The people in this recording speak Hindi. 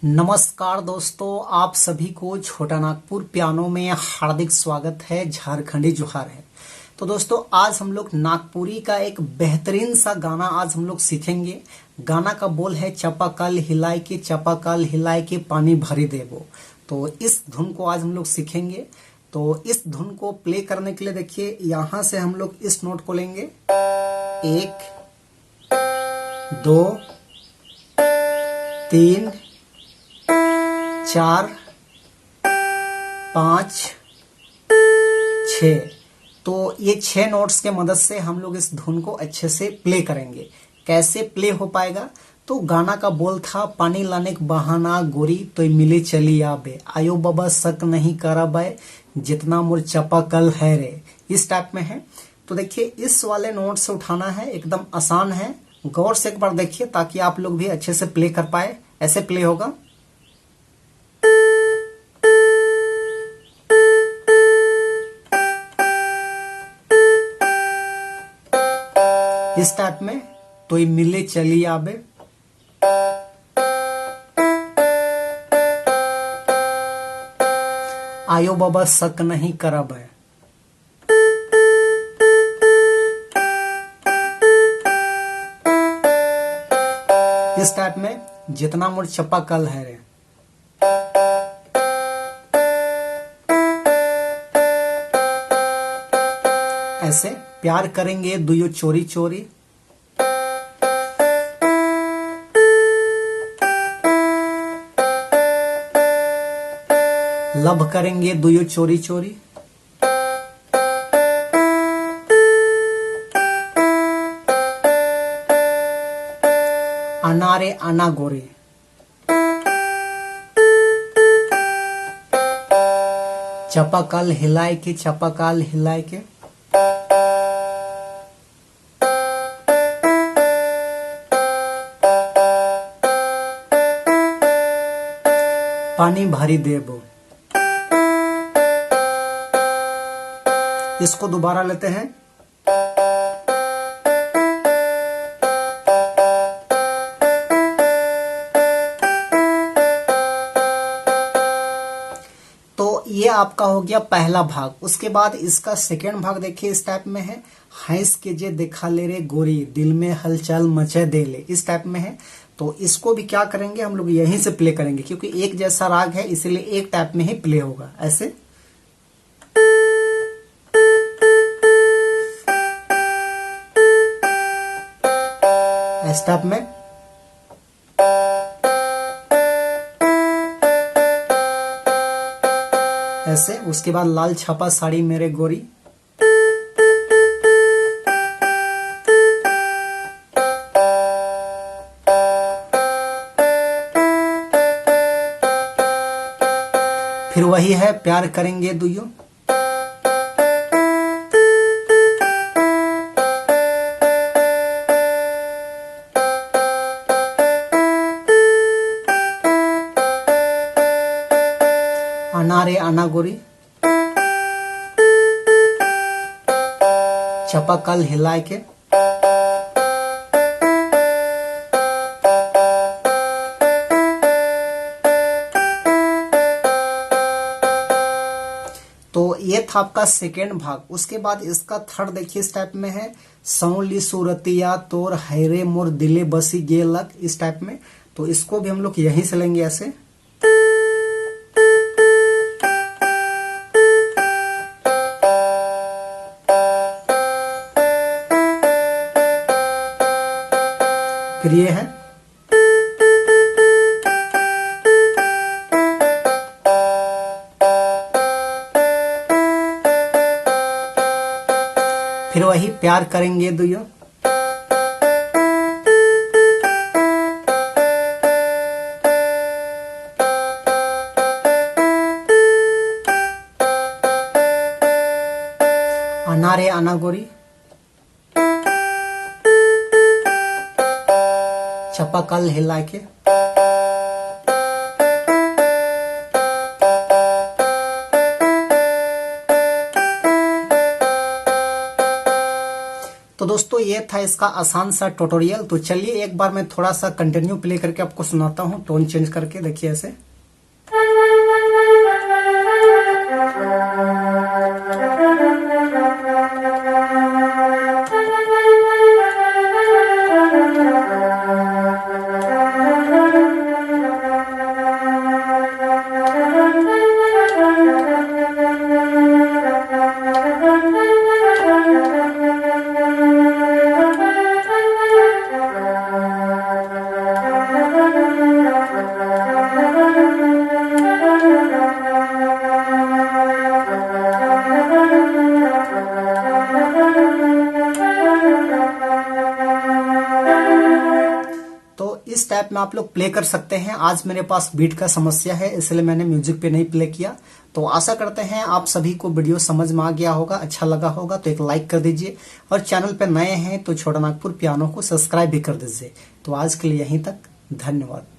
नमस्कार दोस्तों, आप सभी को छोटा नागपुर पियानो में हार्दिक स्वागत है। झारखंडी जोहार है। तो दोस्तों, आज हम लोग नागपुरी का एक बेहतरीन सा गाना आज हम लोग सीखेंगे। गाना का बोल है चपाकल हिलाए के पानी भरी देबो। तो इस धुन को आज हम लोग सीखेंगे। तो इस धुन को प्ले करने के लिए देखिए, यहाँ से हम लोग इस नोट को लेंगे, 1 2 3 4 5 6। तो ये 6 नोट्स के मदद से हम लोग इस धुन को अच्छे से प्ले करेंगे। कैसे प्ले हो पाएगा? तो गाना का बोल था, पानी लाने के बहाना गोरी तो मिले चली आबे, आयो बाबा शक नहीं करा बे, जितना मोर चपाकल है रे। इस टाइप में है। तो देखिए, इस वाले नोट से उठाना है, एकदम आसान है। गौर से एक बार देखिए ताकि आप लोग भी अच्छे से प्ले कर पाए। ऐसे प्ले होगा। इस टाइप में तो ये मिले चली आबे। आयो बाबा शक नहीं करब है। इस टाइप में जितना मोर चपाकल है रे। ऐसे प्यार करेंगे दुयो चोरी चोरी। लव करेंगे दुयो चोरी चोरी। अनारे आना गोरी। चपाकल हिलाए के पानी भरी देबो। इसको दोबारा लेते हैं। तो ये आपका हो गया पहला भाग। उसके बाद इसका सेकेंड भाग देखिए, इस टाइप में है, हंस के जे देखा ले रे गोरी, दिल में हलचल मचे दे ले। इस टाइप में है। तो इसको भी क्या करेंगे, हम लोग यहीं से प्ले करेंगे, क्योंकि एक जैसा राग है, इसलिए एक टाइप में ही प्ले होगा। ऐसे इस टाइप में। ऐसे उसके बाद लाल छापा साड़ी मेरे गोरी। फिर वही है, प्यार करेंगे दुइयों। अनारे आना गोरी। चपाकल हिलाए के। तो ये था आपका सेकेंड भाग। उसके बाद इसका थर्ड देखिए, इस टाइप में है, सौली सूरतिया तोर हैरे मोर दिले बसी गेलक। इस टाइप में। तो इसको भी हम लोग यहीं से लेंगे। ऐसे फिर ये है, फिर वही प्यार करेंगे दुइयों। अनारे आना गोरी। चपाकल हिला के। तो दोस्तों दोस्तों ये था इसका आसान सा ट्यूटोरियल। तो चलिए एक बार मैं थोड़ा सा कंटिन्यू प्ले करके आपको सुनाता हूँ, टोन चेंज करके। देखिए ऐसे। तो इस टाइप में आप लोग प्ले कर सकते हैं। आज मेरे पास बीट का समस्या है, इसलिए मैंने म्यूजिक पे नहीं प्ले किया। तो आशा करते हैं आप सभी को वीडियो समझ में आ गया होगा, अच्छा लगा होगा। तो एक लाइक कर दीजिए और चैनल पे नए हैं तो छोटा नागपुर पियानो को सब्सक्राइब भी कर दीजिए। तो आज के लिए यहीं तक, धन्यवाद।